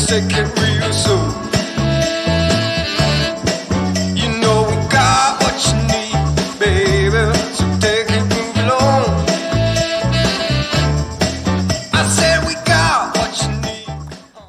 take it real soon. You know we got what you need, baby, so take it, move along. I said we got what you need.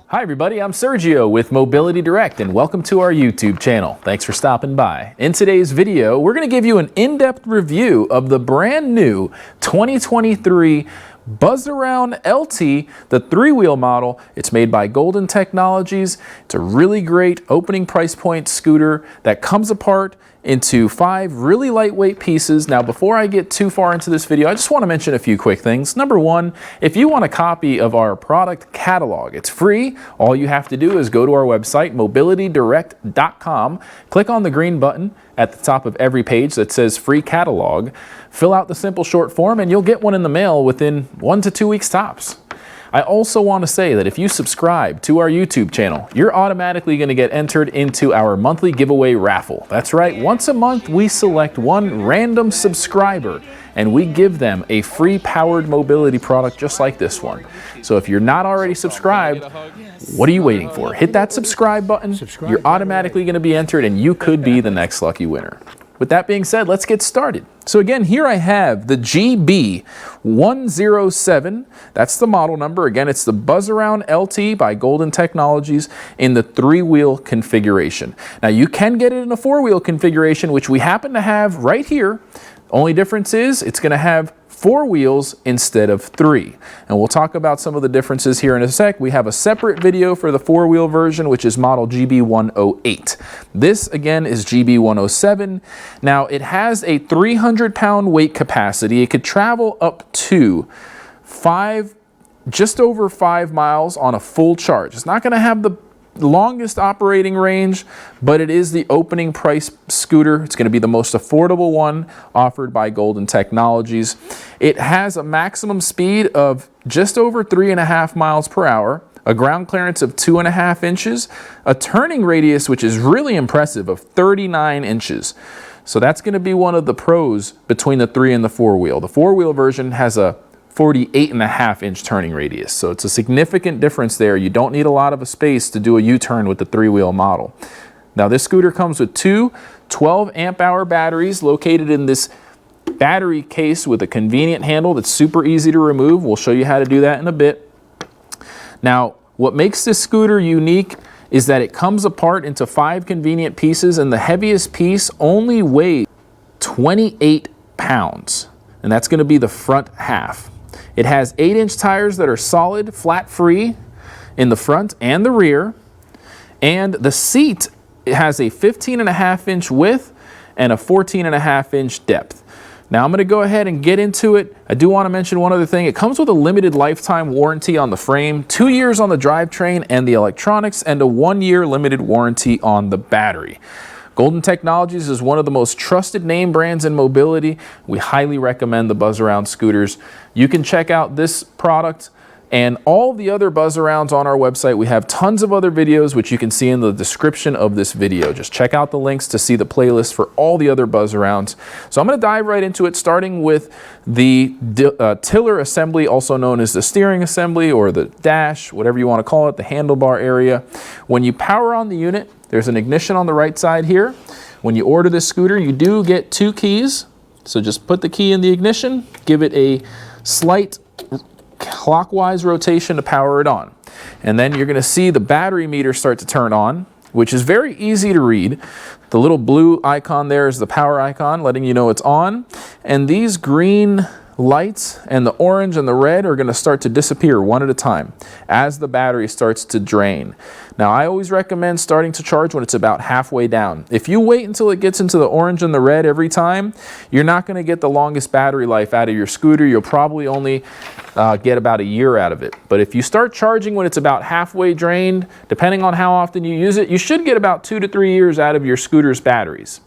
Hi everybody, I'm Sergio with Mobility Direct and welcome to our YouTube channel. Thanks for stopping by. In today's video, we're going to give you an in-depth review of the brand new 2023 Buzzaround LT, the three-wheel model. It's made by Golden Technologies. It's a really great opening price point scooter that comes apart into 5 really lightweight pieces. Now, before I get too far into this video, I just want to mention a few quick things. Number one, if you want a copy of our product catalog, it's free. All you have to do is go to our website, mobilitydirect.com, click on the green button at the top of every page that says free catalog, fill out the simple short form, and you'll get one in the mail within 1 to 2 weeks tops. I also want to say that if you subscribe to our YouTube channel, you're automatically going to get entered into our monthly giveaway raffle. That's right, once a month we select one random subscriber and we give them a free powered mobility product just like this one. So if you're not already subscribed, what are you waiting for? Hit that subscribe button. You're automatically going to be entered and you could be the next lucky winner. With that being said, let's get started. So again, here I have the GB107. That's the model number. Again, it's the Buzzaround LT by Golden Technologies in the 3-wheel configuration. Now you can get it in a 4-wheel configuration, which we happen to have right here. Only difference is it's going to have 4 wheels instead of 3. And we'll talk about some of the differences here in a sec. We have a separate video for the 4-wheel version, which is model GB108. This again is GB107. Now it has a 300-pound weight capacity. It could travel up to just over 5 miles on a full charge. It's not going to have the longest operating range, but it is the opening price scooter. It's going to be the most affordable one offered by Golden Technologies. It has a maximum speed of just over 3.5 miles per hour, a ground clearance of 2.5 inches, a turning radius, which is really impressive, of 39 inches. So that's going to be one of the pros between the 3 and the 4-wheel. The 4-wheel version has a 48.5-inch turning radius. So it's a significant difference there. You don't need a lot of a space to do a U-turn with the 3-wheel model. Now this scooter comes with 2 12-amp-hour batteries located in this battery case with a convenient handle that's super easy to remove. We'll show you how to do that in a bit. Now, what makes this scooter unique is that it comes apart into 5 convenient pieces, and the heaviest piece only weighs 28 pounds, and that's going to be the front half. It has 8-inch tires that are solid, flat-free in the front and the rear. And the seat, it has a 15.5-inch width and a 14.5-inch depth. Now I'm going to go ahead and get into it. I do want to mention one other thing. It comes with a limited lifetime warranty on the frame, 2 years on the drivetrain and the electronics, and a 1-year limited warranty on the battery. Golden Technologies is one of the most trusted name brands in mobility. We highly recommend the Buzzaround scooters. You can check out this product and all the other Buzzarounds on our website. We have tons of other videos, which you can see in the description of this video. Just check out the links to see the playlist for all the other Buzzarounds. So I'm going to dive right into it, starting with the tiller assembly, also known as the steering assembly or the dash, whatever you want to call it, the handlebar area. When you power on the unit, there's an ignition on the right side here. When you order this scooter, you do get 2 keys. So just put the key in the ignition, give it a slight clockwise rotation to power it on. And then you're going to see the battery meter start to turn on, which is very easy to read. The little blue icon there is the power icon, letting you know it's on. And these green lights and the orange and the red are going to start to disappear one at a time as the battery starts to drain. Now, I always recommend starting to charge when it's about halfway down. If you wait until it gets into the orange and the red every time, you're not going to get the longest battery life out of your scooter. You'll probably only get about a year out of it. But if you start charging when it's about halfway drained, depending on how often you use it, you should get about 2 to 3 years out of your scooter's batteries.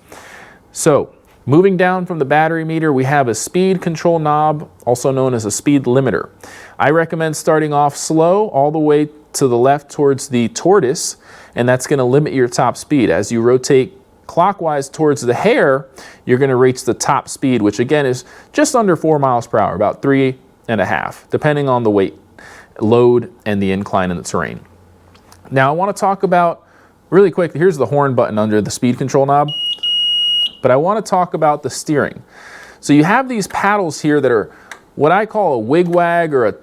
So, moving down from the battery meter, we have a speed control knob, also known as a speed limiter. I recommend starting off slow all the way to the left towards the tortoise, and that's going to limit your top speed. As you rotate clockwise towards the hare, you're going to reach the top speed, which again is just under 4 miles per hour, about 3.5, depending on the weight, load, and the incline in the terrain. Now I want to talk about, really quick, here's the horn button under the speed control knob, but I want to talk about the steering. So you have these paddles here that are what I call a wig-wag or a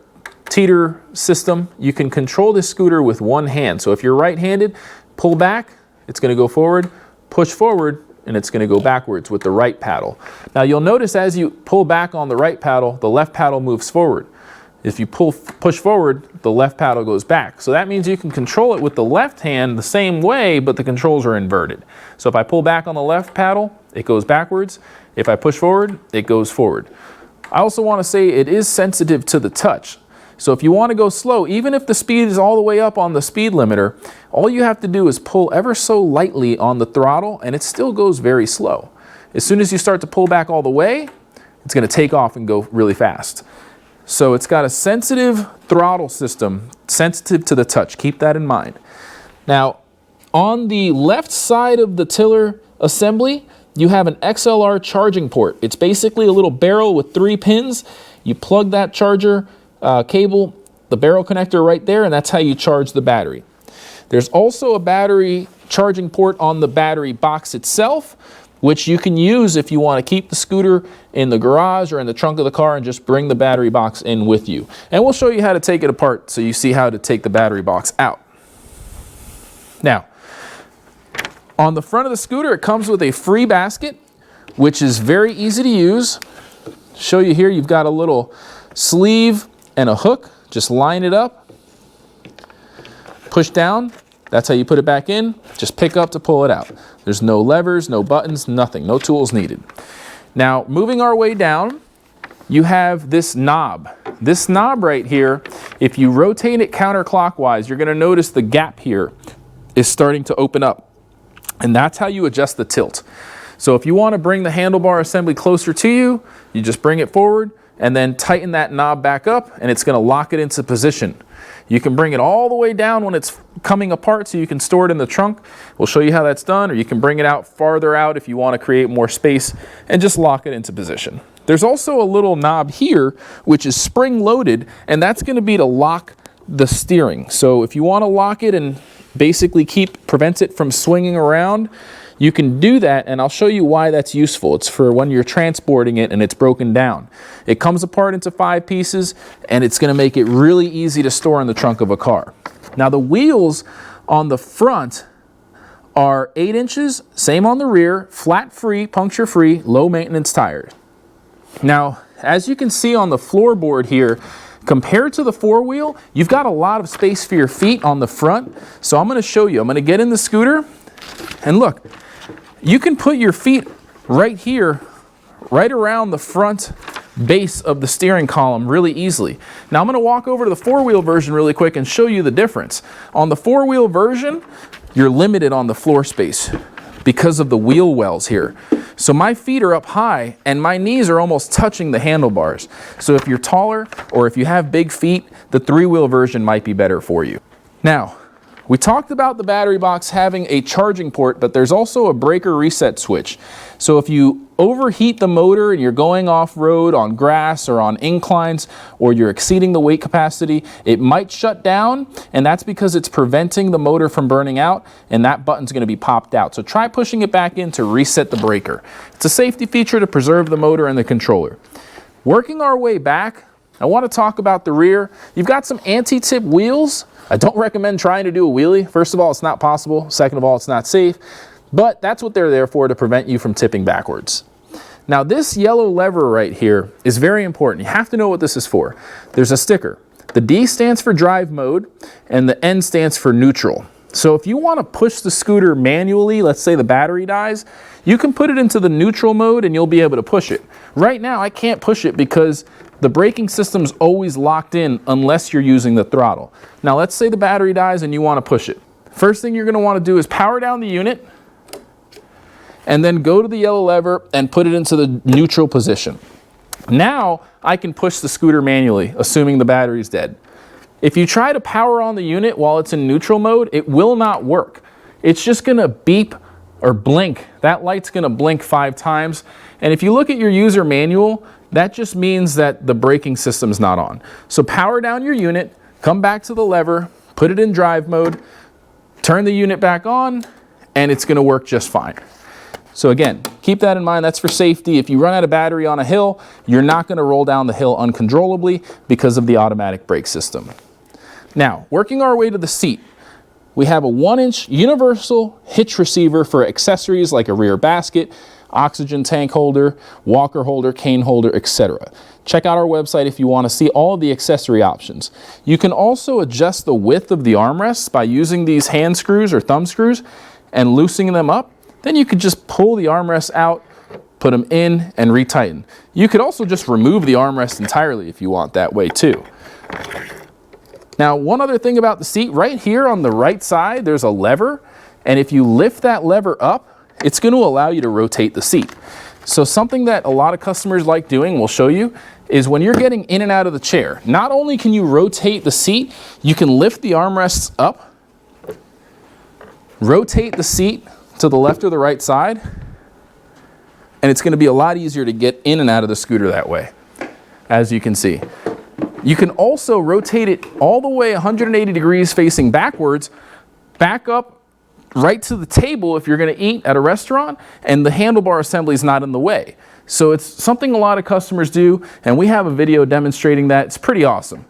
teeter system. You can control this scooter with one hand. So if you're right-handed, pull back, it's going to go forward, push forward, and it's going to go backwards with the right paddle. Now you'll notice as you pull back on the right paddle, the left paddle moves forward. If you push forward, the left paddle goes back. So that means you can control it with the left hand the same way, but the controls are inverted. So if I pull back on the left paddle, it goes backwards. If I push forward, it goes forward. I also want to say it is sensitive to the touch. So if you want to go slow, even if the speed is all the way up on the speed limiter, all you have to do is pull ever so lightly on the throttle and it still goes very slow. As soon as you start to pull back all the way, it's going to take off and go really fast. So it's got a sensitive throttle system, sensitive to the touch. Keep that in mind. Now, on the left side of the tiller assembly, you have an XLR charging port. It's basically a little barrel with 3 pins. You plug that charger cable, the barrel connector right there, and that's how you charge the battery. There's also a battery charging port on the battery box itself, which you can use if you want to keep the scooter in the garage or in the trunk of the car and just bring the battery box in with you. And we'll show you how to take it apart so you see how to take the battery box out. Now, on the front of the scooter, it comes with a free basket, which is very easy to use. Show you here, you've got a little sleeve and a hook. Just line it up, push down. That's how you put it back in. Just pick up to pull it out. There's no levers, no buttons, nothing, no tools needed. Now, moving our way down, you have this knob. This knob right here, if you rotate it counterclockwise, you're going to notice the gap here is starting to open up. And that's how you adjust the tilt. So if you want to bring the handlebar assembly closer to you, you just bring it forward and then tighten that knob back up and it's going to lock it into position. You can bring it all the way down when it's coming apart so you can store it in the trunk. We'll show you how that's done, or you can bring it out farther out if you want to create more space and just lock it into position. There's also a little knob here which is spring loaded, and that's going to be to lock the steering. So if you want to lock it and basically prevents it from swinging around, you can do that, and I'll show you why that's useful. It's for when you're transporting it and it's broken down. It comes apart into 5 pieces, and it's going to make it really easy to store in the trunk of a car. Now the wheels on the front are 8 inches, same on the rear, flat-free, puncture-free, low-maintenance tires. Now, as you can see on the floorboard here, compared to the 4-wheel, you've got a lot of space for your feet on the front. So I'm going to show you. I'm going to get in the scooter, and look, you can put your feet right here, right around the front base of the steering column really easily. Now I'm going to walk over to the 4-wheel version really quick and show you the difference. On the 4-wheel version, you're limited on the floor space because of the wheel wells here. So my feet are up high and my knees are almost touching the handlebars. So if you're taller or if you have big feet, the 3-wheel version might be better for you. Now, we talked about the battery box having a charging port, but there's also a breaker reset switch. So if you overheat the motor and you're going off-road on grass or on inclines, or you're exceeding the weight capacity, it might shut down, and that's because it's preventing the motor from burning out, and that button's going to be popped out. So try pushing it back in to reset the breaker. It's a safety feature to preserve the motor and the controller. Working our way back, I want to talk about the rear. You've got some anti-tip wheels. I don't recommend trying to do a wheelie. First of all, it's not possible. Second of all, it's not safe. But that's what they're there for, to prevent you from tipping backwards. Now this yellow lever right here is very important. You have to know what this is for. There's a sticker. The D stands for drive mode and the N stands for neutral. So if you want to push the scooter manually, let's say the battery dies, you can put it into the neutral mode and you'll be able to push it. Right now I can't push it because the braking system's always locked in unless you're using the throttle. Now let's say the battery dies and you want to push it. First thing you're going to want to do is power down the unit and then go to the yellow lever and put it into the neutral position. Now I can push the scooter manually, assuming the battery's dead. If you try to power on the unit while it's in neutral mode, it will not work. It's just going to beep or blink. That light's going to blink 5 times. And if you look at your user manual, that just means that the braking system's not on. So power down your unit, come back to the lever, put it in drive mode, turn the unit back on, and it's gonna work just fine. So again, keep that in mind. That's for safety. If you run out of battery on a hill, you're not gonna roll down the hill uncontrollably because of the automatic brake system. Now, working our way to the seat, we have a 1-inch universal hitch receiver for accessories like a rear basket, oxygen tank holder, walker holder, cane holder, etc. Check out our website if you want to see all of the accessory options. You can also adjust the width of the armrests by using these hand screws or thumb screws and loosening them up. Then you could just pull the armrests out, put them in, and retighten. You could also just remove the armrest entirely if you want that way too. Now, one other thing about the seat, right here on the right side, there's a lever, and if you lift that lever up, it's going to allow you to rotate the seat. So something that a lot of customers like doing, we'll show you, is when you're getting in and out of the chair, not only can you rotate the seat, you can lift the armrests up, rotate the seat to the left or the right side, and it's going to be a lot easier to get in and out of the scooter that way, as you can see. You can also rotate it all the way 180 degrees facing backwards, back up right to the table if you're going to eat at a restaurant, and the handlebar assembly is not in the way. So it's something a lot of customers do, and we have a video demonstrating that. It's pretty awesome.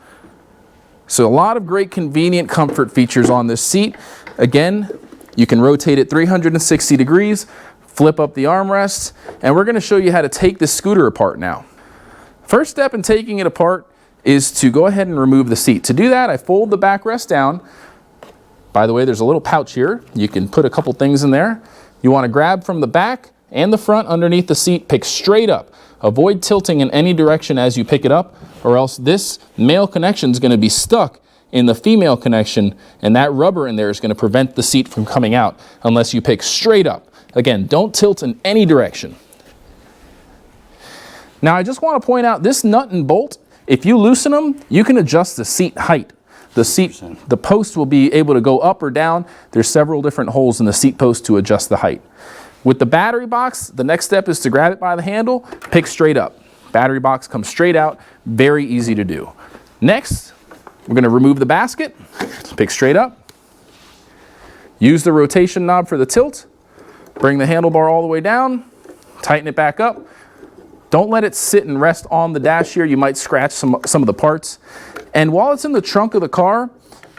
So a lot of great convenient comfort features on this seat. Again, you can rotate it 360 degrees, flip up the armrests, and we're going to show you how to take this scooter apart now. First step in taking it apart is to go ahead and remove the seat. To do that, I fold the backrest down. By the way, there's a little pouch here. You can put a couple things in there. You want to grab from the back and the front underneath the seat, pick straight up. Avoid tilting in any direction as you pick it up, or else this male connection is going to be stuck in the female connection, and that rubber in there is going to prevent the seat from coming out unless you pick straight up. Again, don't tilt in any direction. Now, I just want to point out this nut and bolt, if you loosen them, you can adjust the seat height. The post will be able to go up or down. There's several different holes in the seat post to adjust the height. With the battery box, the next step is to grab it by the handle, pick straight up. Battery box comes straight out, very easy to do. Next, we're going to remove the basket, pick straight up. Use the rotation knob for the tilt. Bring the handlebar all the way down, tighten it back up. Don't let it sit and rest on the dash here. You might scratch some of the parts. And while it's in the trunk of the car,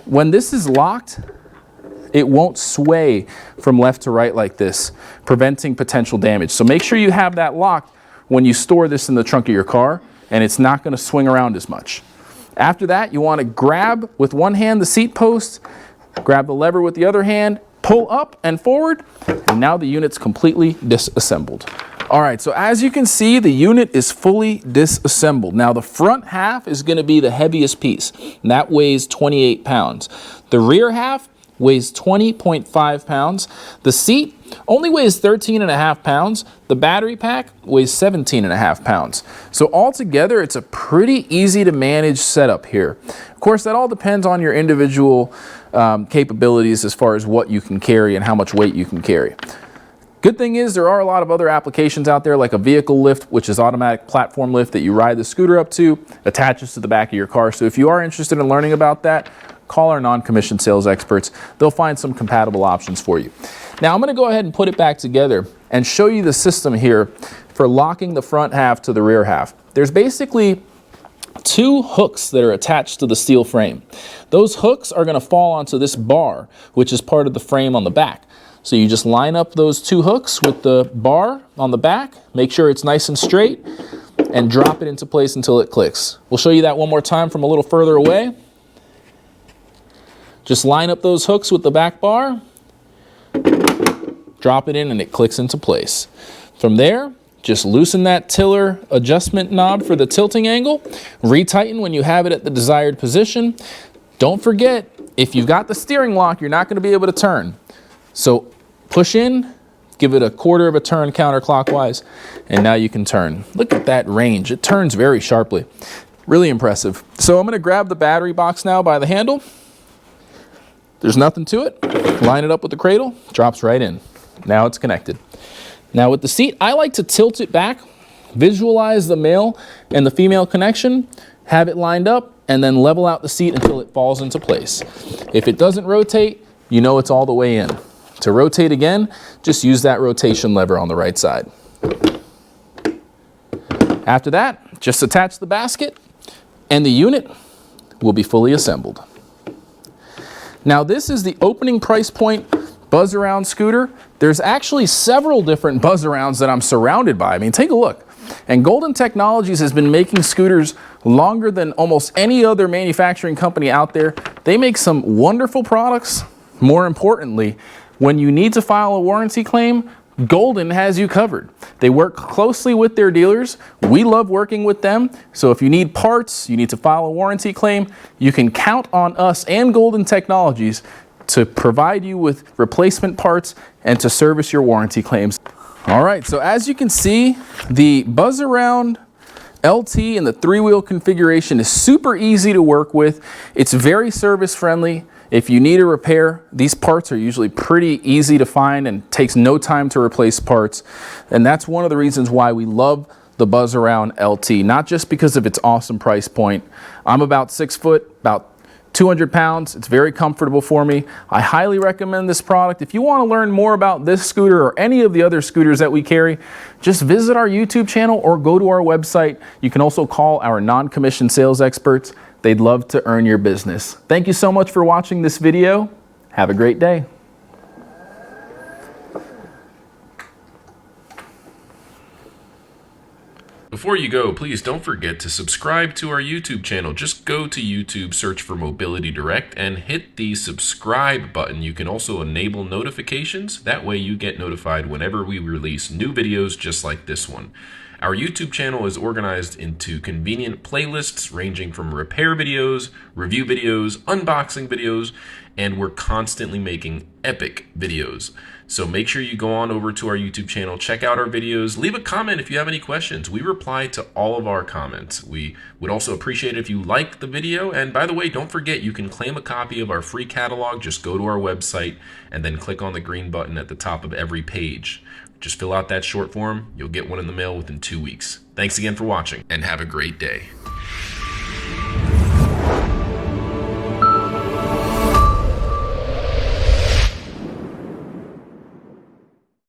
when this is locked, it won't sway from left to right like this, preventing potential damage. So make sure you have that locked when you store this in the trunk of your car, and it's not going to swing around as much. After that, you want to grab with one hand the seat post, grab the lever with the other hand, pull up and forward, and now the unit's completely disassembled. All right, so as you can see, the unit is fully disassembled. Now the front half is going to be the heaviest piece, and that weighs 28 pounds. The rear half weighs 20.5 pounds. The seat only weighs 13.5 pounds. The battery pack weighs 17.5 pounds. So altogether, it's a pretty easy to manage setup here. Of course, that all depends on your individual capabilities as far as what you can carry and how much weight you can carry. Good thing is there are a lot of other applications out there, like a vehicle lift, which is automatic platform lift that you ride the scooter up to, attaches to the back of your car. So if you are interested in learning about that, call our non-commissioned sales experts. They'll find some compatible options for you. Now I'm going to go ahead and put it back together and show you the system here for locking the front half to the rear half. There's basically two hooks that are attached to the steel frame. Those hooks are going to fall onto this bar, which is part of the frame on the back. So you just line up those two hooks with the bar on the back, make sure it's nice and straight, and drop it into place until it clicks. We'll show you that one more time from a little further away. Just line up those hooks with the back bar, drop it in, and it clicks into place. From there, just loosen that tiller adjustment knob for the tilting angle, retighten when you have it at the desired position. Don't forget, if you've got the steering lock, you're not going to be able to turn. So push in, give it a quarter of a turn counterclockwise, and now you can turn. Look at that range. It turns very sharply. Really impressive. So I'm going to grab the battery box now by the handle. There's nothing to it. Line it up with the cradle, drops right in. Now it's connected. Now with the seat, I like to tilt it back, visualize the male and the female connection, have it lined up, and then level out the seat until it falls into place. If it doesn't rotate, you know it's all the way in. To rotate again, just use that rotation lever on the right side. After that, just attach the basket and the unit will be fully assembled. Now this is the opening price point Buzzaround scooter. There's actually several different Buzzarounds that I'm surrounded by. I mean, take a look. And Golden Technologies has been making scooters longer than almost any other manufacturing company out there. They make some wonderful products. More importantly, when you need to file a warranty claim, Golden has you covered. They work closely with their dealers. We love working with them. So if you need parts, you need to file a warranty claim, you can count on us and Golden Technologies to provide you with replacement parts and to service your warranty claims. All right, so as you can see, the Buzzaround LT and the 3-wheel configuration is super easy to work with. It's very service friendly. If you need a repair, these parts are usually pretty easy to find and takes no time to replace parts. And that's one of the reasons why we love the Buzzaround LT, not just because of its awesome price point. I'm about 6 foot, about 200 pounds. It's very comfortable for me. I highly recommend this product. If you want to learn more about this scooter or any of the other scooters that we carry, just visit our YouTube channel or go to our website. You can also call our non-commissioned sales experts. They'd love to earn your business. Thank you so much for watching this video. Have a great day. Before you go, please don't forget to subscribe to our YouTube channel. Just go to YouTube, search for Mobility Direct, and hit the subscribe button. You can also enable notifications. That way you get notified whenever we release new videos just like this one. Our YouTube channel is organized into convenient playlists ranging from repair videos, review videos, unboxing videos, and we're constantly making epic videos. So make sure you go on over to our YouTube channel, check out our videos, leave a comment if you have any questions. We reply to all of our comments. We would also appreciate it if you like the video. And by the way, don't forget you can claim a copy of our free catalog. Just go to our website and then click on the green button at the top of every page. Just fill out that short form. You'll get one in the mail within 2 weeks. Thanks again for watching and have a great day.